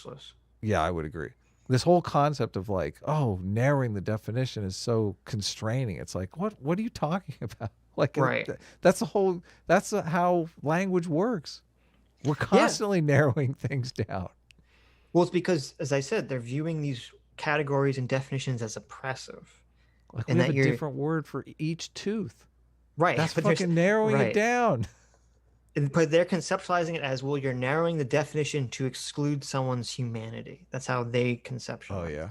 useless. Yeah, I would agree. This whole concept of like, oh, narrowing the definition is so constraining. It's like, what are you talking about? Like, Right. that's a whole, how language works. We're Yeah. constantly narrowing things down. Well, it's because, as I said, they're viewing these categories and definitions as oppressive. Like, we And have that a you're different word for each tooth. right. That's But there's fucking narrowing it right. down. But they're conceptualizing it as, well, you're narrowing the definition to exclude someone's humanity. That's how they Oh, conceptualize. yeah.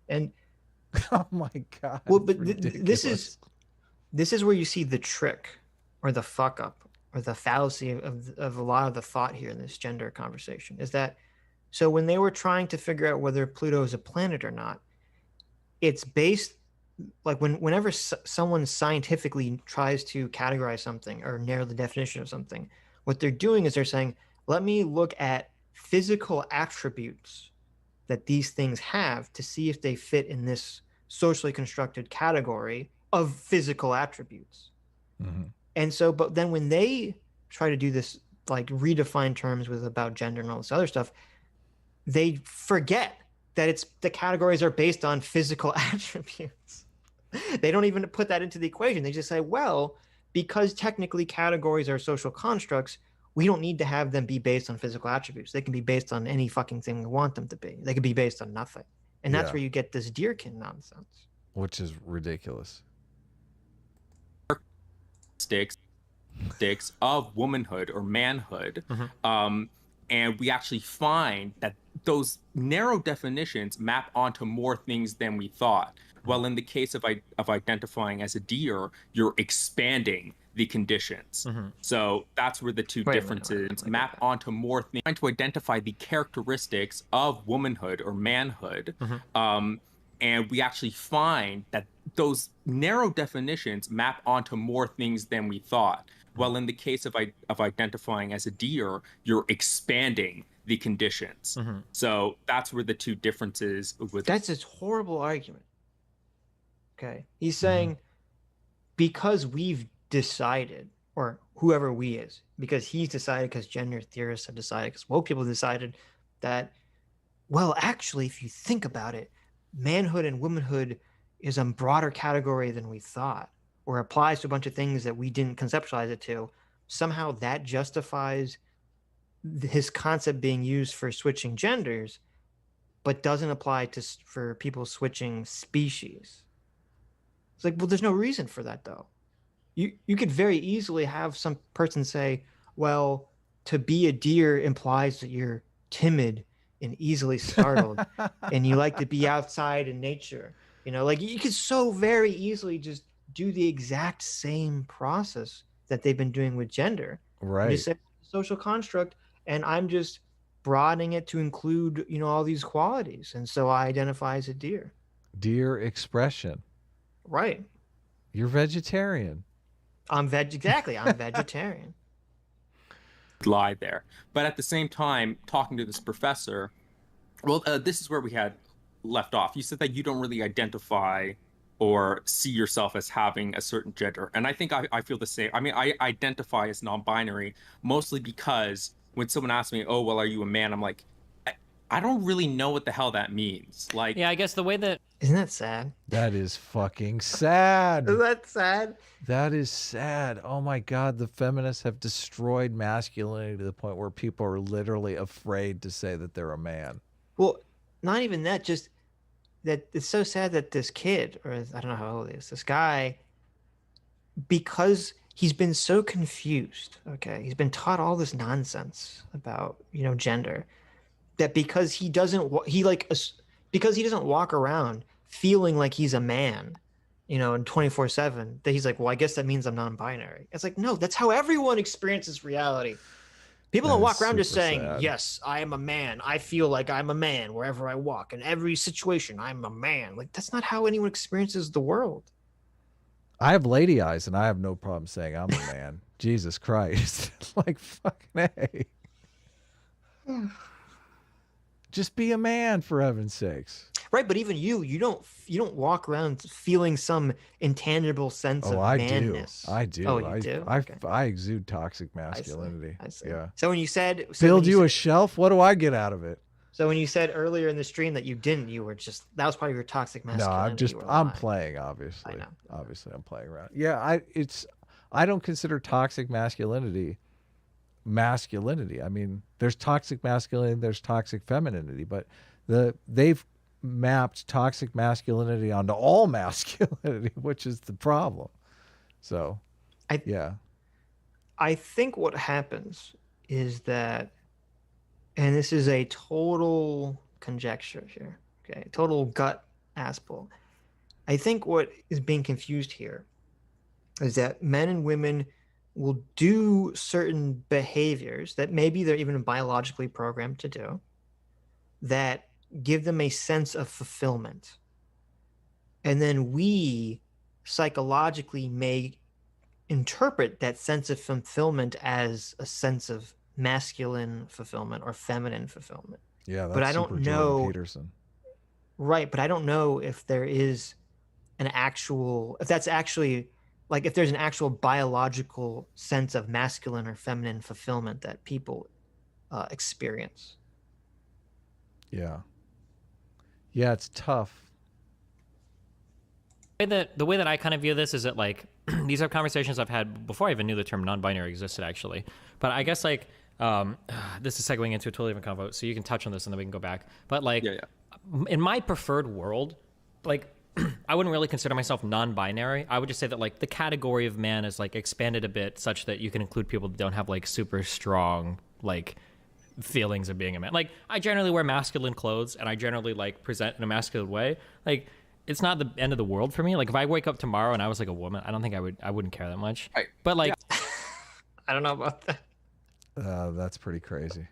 And Oh, my God. well, It's but ridiculous. this is where you see the trick or the fuck up or the fallacy of a lot of the thought here in this gender conversation is that, so when they were trying to figure out whether Pluto is a planet or not, it's based like whenever someone scientifically tries to categorize something or narrow the definition of something, what they're doing is they're saying, let me look at physical attributes that these things have to see if they fit in this socially constructed category of physical attributes. Mm-hmm. And so, but then when they try to do this, like redefine terms with about gender and all this other stuff, they forget that it's the categories are based on physical attributes. They don't even put that into the equation. They just say, well, because technically categories are social constructs, we don't need to have them be based on physical attributes. They can be based on any fucking thing we want them to be. They can be based on nothing. And that's Yeah. where you get this Deerkin nonsense. Which is ridiculous. Sticks of womanhood or manhood. And we actually find that those narrow definitions map onto more things than we thought. Well, in the case of identifying as a deer, you're expanding the conditions. So that's where the two differences map onto more things. Trying to identify the characteristics of womanhood or manhood. And we actually find that those narrow definitions map onto more things than we thought. Well, in the case of identifying as a deer, you're expanding the conditions. So that's where the two differences with that's this horrible argument. Okay. He's saying because we've decided, or whoever we is, because he's decided, because gender theorists have decided, because woke people decided that, well, actually, if you think about it, manhood and womanhood is a broader category than we thought, or applies to a bunch of things that we didn't conceptualize it to. Somehow that justifies his concept being used for switching genders, but doesn't apply for people switching species. It's like, well, there's no reason for that, though. You could very easily have some person say, well, to be a deer implies that you're timid and easily startled and you like to be outside in nature. You know, like you could so very easily just do the exact same process that they've been doing with gender. Right. Just say social construct, and I'm just broadening it to include, you know, all these qualities. And so I identify as a deer. Deer expression. Right. You're vegetarian. Exactly. I'm vegetarian. lie there. But at the same time, talking to this professor, well, this is where we had left off. You said that you don't really identify or see yourself as having a certain gender. And I think I feel the same. I mean, I identify as non-binary mostly because when someone asks me, oh, well, are you a man? I'm like, I don't really know what the hell that means. Like, yeah, I guess the way that... Isn't that sad? That is fucking sad. Is that sad? That is sad. Oh my God, the feminists have destroyed masculinity to the point where people are literally afraid to say that they're a man. Well, not even that, just that it's so sad that this kid, or I don't know how old he is, this guy, because he's been so confused, okay, he's been taught all this nonsense about, you know, gender, that because he doesn't walk around feeling like he's a man, you know, and 24/7, that he's like, well, I guess that means I'm non-binary. It's like, no, that's how everyone experiences reality. People don't walk around just saying, yes, I am a man. I feel like I'm a man wherever I walk. In every situation, I'm a man. Like, that's not how anyone experiences the world. I have lady eyes, and I have no problem saying I'm a man. Jesus Christ. Like, fucking A. Just be a man, for heaven's sakes. Right, but even you don't walk around feeling some intangible sense of manness. I do. Oh, you do? I exude toxic masculinity. I see. Yeah. So when you said... Build you a shelf? What do I get out of it? So when you said earlier in the stream that you didn't, you were just, that was part of your toxic No, masculinity. I'm playing, obviously. I know. Obviously I'm playing around. Yeah, I don't consider toxic masculinity. I mean, there's toxic masculinity, there's toxic femininity, but they've mapped toxic masculinity onto all masculinity, which is the problem. So, yeah. I think what happens is that, and this is a total conjecture here, okay, total gut ass pull. I think what is being confused here is that men and women will do certain behaviors that maybe they're even biologically programmed to do that give them a sense of fulfillment. And then we psychologically may interpret that sense of fulfillment as a sense of masculine fulfillment or feminine fulfillment. Yeah, that's but I don't Super know. Jordan Peterson. Right, but I don't know if there is if that's actually like if there's an actual biological sense of masculine or feminine fulfillment that people experience. Yeah. Yeah, it's tough. The way that I kind of view this is that like these are conversations I've had before I even knew the term non-binary existed, actually. But I guess like this is segueing into a totally different convo, so you can touch on this and then we can go back. But like in my preferred world, like I wouldn't really consider myself non-binary. I would just say that like the category of man is like expanded a bit such that you can include people that don't have like super strong like feelings of being a man. Like I generally wear masculine clothes and I generally like present in a masculine way. Like it's not the end of the world for me. Like if I wake up tomorrow and I was like a woman, I don't think I wouldn't care that much. Right. But like I don't know about that. That's pretty crazy.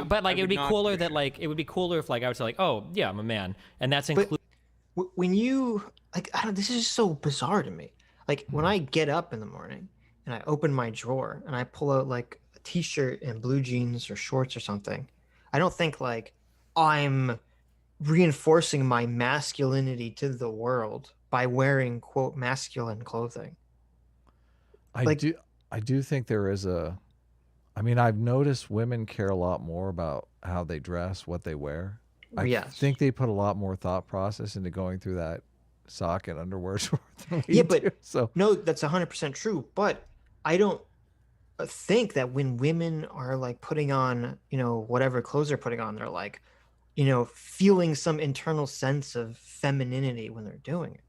But like it would be cooler that like it would be cooler if like I would say like, oh yeah, I'm a man, and that's included. When you like, I don't. This is just so bizarre to me. Like when I get up in the morning and I open my drawer and I pull out like a t-shirt and blue jeans or shorts or something, I don't think like I'm reinforcing my masculinity to the world by wearing quote masculine clothing. I do think there is I mean, I've noticed women care a lot more about how they dress, what they wear. I think they put a lot more thought process into going through that sock and underwear short than we do. So no, that's 100% true. But I don't think that when women are like putting on, whatever clothes they're putting on, they're like, feeling some internal sense of femininity when they're doing it.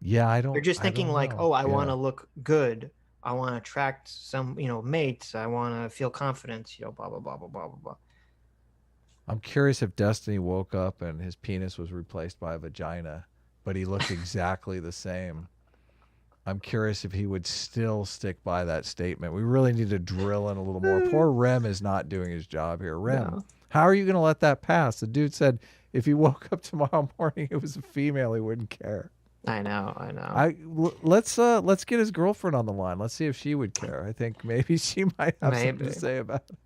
Yeah, I don't. They're just thinking like, know. oh, I want to look good. I want to attract some, mates. I want to feel confident, blah, blah, blah, blah, blah, blah, blah. I'm curious if Destiny woke up and his penis was replaced by a vagina, but he looked exactly the same. I'm curious if he would still stick by that statement. We really need to drill in a little more. Poor Rem is not doing his job here. Rem, how are you going to let that pass? The dude said if he woke up tomorrow morning, it was a female, he wouldn't care. I know. Let's get his girlfriend on the line. Let's see if she would care. I think maybe she might have something to say about it.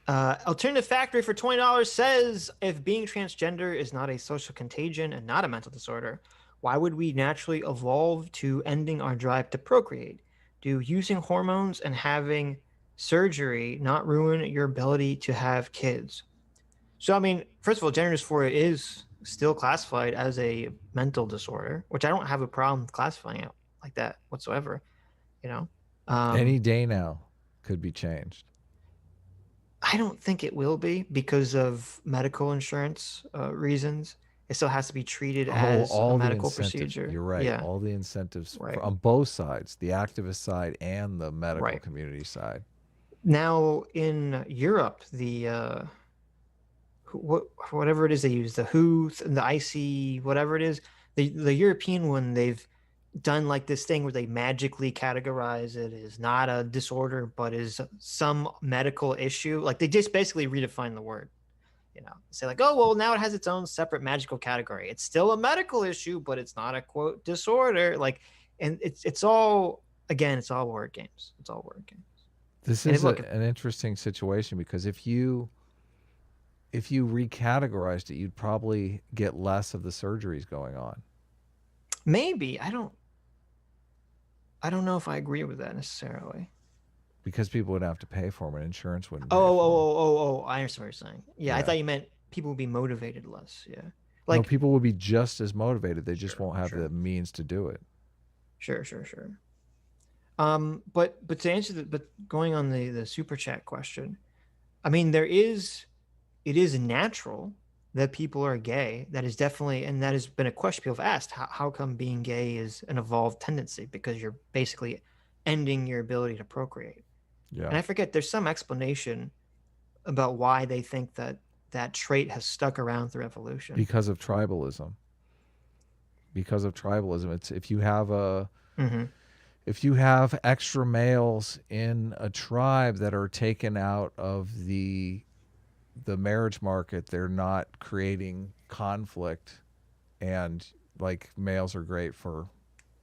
Alternative Factory for $20 says, if being transgender is not a social contagion and not a mental disorder, why would we naturally evolve to ending our drive to procreate? Do using hormones and having surgery not ruin your ability to have kids? So, I mean, first of all, gender dysphoria is still classified as a mental disorder, which I don't have a problem classifying it like that whatsoever. Any day now could be changed. I don't think it will be because of medical insurance reasons. It still has to be treated as a medical procedure. You're right. Yeah. All the incentives on both sides, the activist side and the medical community side. Now in Europe, the whatever it is they use, the WHO, the IC, whatever it is, the European one, they've done like this thing where they magically categorize it as not a disorder, but is some medical issue. Like they just basically redefine the word, say like, oh, well, now it has its own separate magical category. It's still a medical issue, but it's not a quote disorder. Like, and it's all, again, it's all word games. It's all word games. This is an interesting situation because if you recategorized it, you'd probably get less of the surgeries going on. Maybe. I don't know if I agree with that necessarily. because people would have to pay for them and insurance wouldn't Oh, pay oh, for 'em. oh, I understand what you're saying. Yeah, I Yeah. thought you meant people would be motivated less. Yeah. No, Like, people would be just as motivated. They just sure, won't have sure. the means to do it. Sure. But to answer but going on the super chat question, I mean, it is natural that people are gay. That is definitely, and that has been a question people have asked. How come being gay is an evolved tendency? Because you're basically ending your ability to procreate. Yeah. And I forget, there's some explanation about why they think that that trait has stuck around through evolution. Because of tribalism. It's if you have if you have extra males in a tribe that are taken out of the marriage market, they're not creating conflict, and like males are great for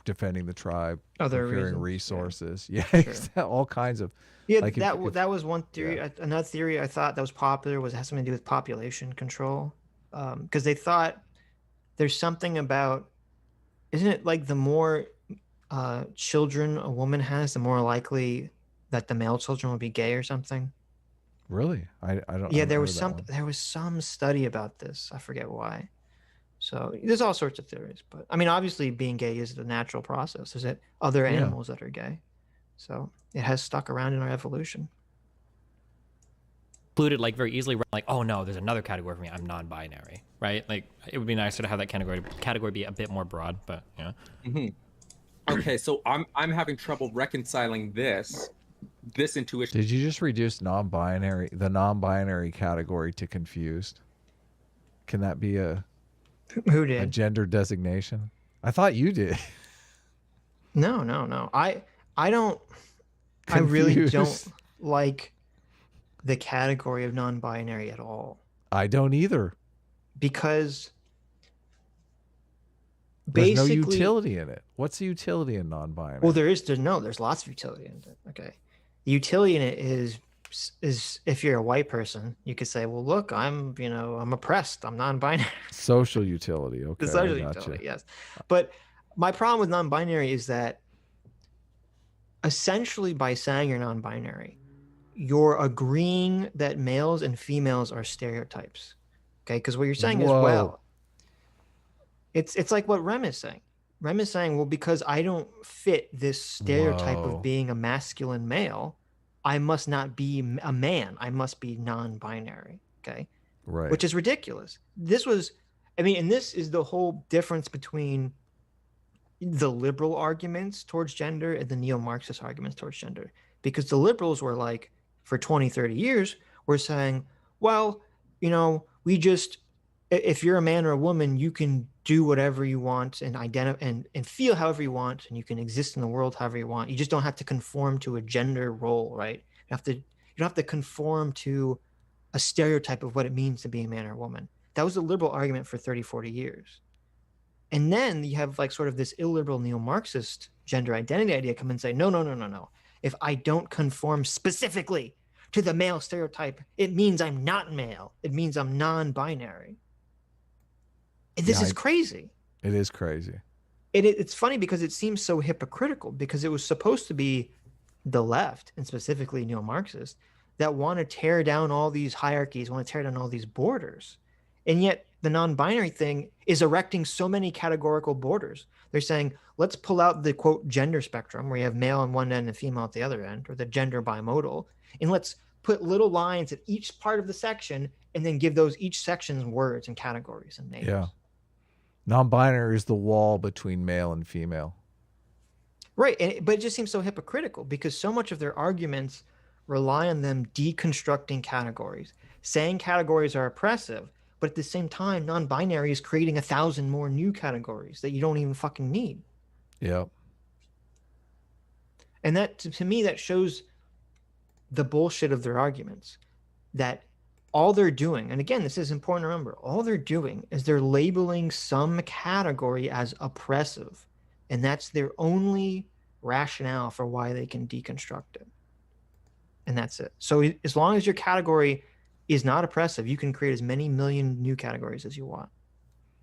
defending the tribe, Other procuring reasons, resources. Yeah, Sure. all kinds of. Yeah, Like if that was one theory. yeah. Another theory I thought that was popular was it has something to do with population control, because they thought there's something about, isn't it like the more children a woman has, the more likely that the male children will be gay or something. Really, I don't. I Yeah, haven't heard of that one. there was some study about this. I forget why. So there's all sorts of theories, but I mean, obviously, being gay is the natural process. There's other Yeah. animals that are gay, so it has stuck around in our evolution. Included like very easily, like, oh no, there's another category for me. I'm non-binary, right? Like it would be nicer to have that category be a bit more broad, but yeah. Okay, so I'm having trouble reconciling this intuition. Did you just reduce the non-binary category to confused? Can that be a Who did? gender designation? I thought you did. No. I don't. I really don't Confused. like the category of non-binary at all, I don't either. because There's no basically, utility in it. What's the utility in non-binary? well, there's lots of utility in it. Okay, the utility in it is if you're a white person, you could say, well, look, I'm oppressed. I'm non-binary. Social utility. Okay, The social I gotcha. utility, yes. But my problem with non-binary is that essentially by saying you're non-binary, you're agreeing that males and females are stereotypes. Okay, because what you're saying is, Whoa. well, it's like what Rem is saying. Rem is saying, well, because I don't fit this stereotype Whoa. of being a masculine male, I must not be a man. I must be non-binary. Okay, Right. which is ridiculous. And this is the whole difference between the liberal arguments towards gender and the neo-Marxist arguments towards gender. Because the liberals were like, for 20, 30 years, were saying, well, if you're a man or a woman, you can do whatever you want and identify and feel however you want, and you can exist in the world however you want. You just don't have to conform to a gender role, right? You don't have to conform to a stereotype of what it means to be a man or a woman. That was the liberal argument for 30, 40 years. And then you have like sort of this illiberal neo-Marxist gender identity idea come and say, no. If I don't conform specifically to the male stereotype, it means I'm not male. It means I'm non-binary. And this is crazy. It is crazy. It's funny because it seems so hypocritical, because it was supposed to be the left, and specifically neo-Marxist, that want to tear down all these hierarchies, want to tear down all these borders. And yet the non-binary thing is erecting so many categorical borders. They're saying, let's pull out the quote gender spectrum where you have male on one end and female at the other end, or the gender bimodal, and let's put little lines at each part of the section and then give each section words and categories and names. Yeah. Non-binary is the wall between male and female. Right. But it just seems so hypocritical, because so much of their arguments rely on them deconstructing categories, saying categories are oppressive, but at the same time, non-binary is creating 1,000 more new categories that you don't even fucking need. Yep. And that, to me, that shows the bullshit of their arguments, that all they're doing, and again, this is important to remember, all they're doing is they're labeling some category as oppressive. And that's their only rationale for why they can deconstruct it. And that's it. So as long as your category is not oppressive, you can create as many million new categories as you want.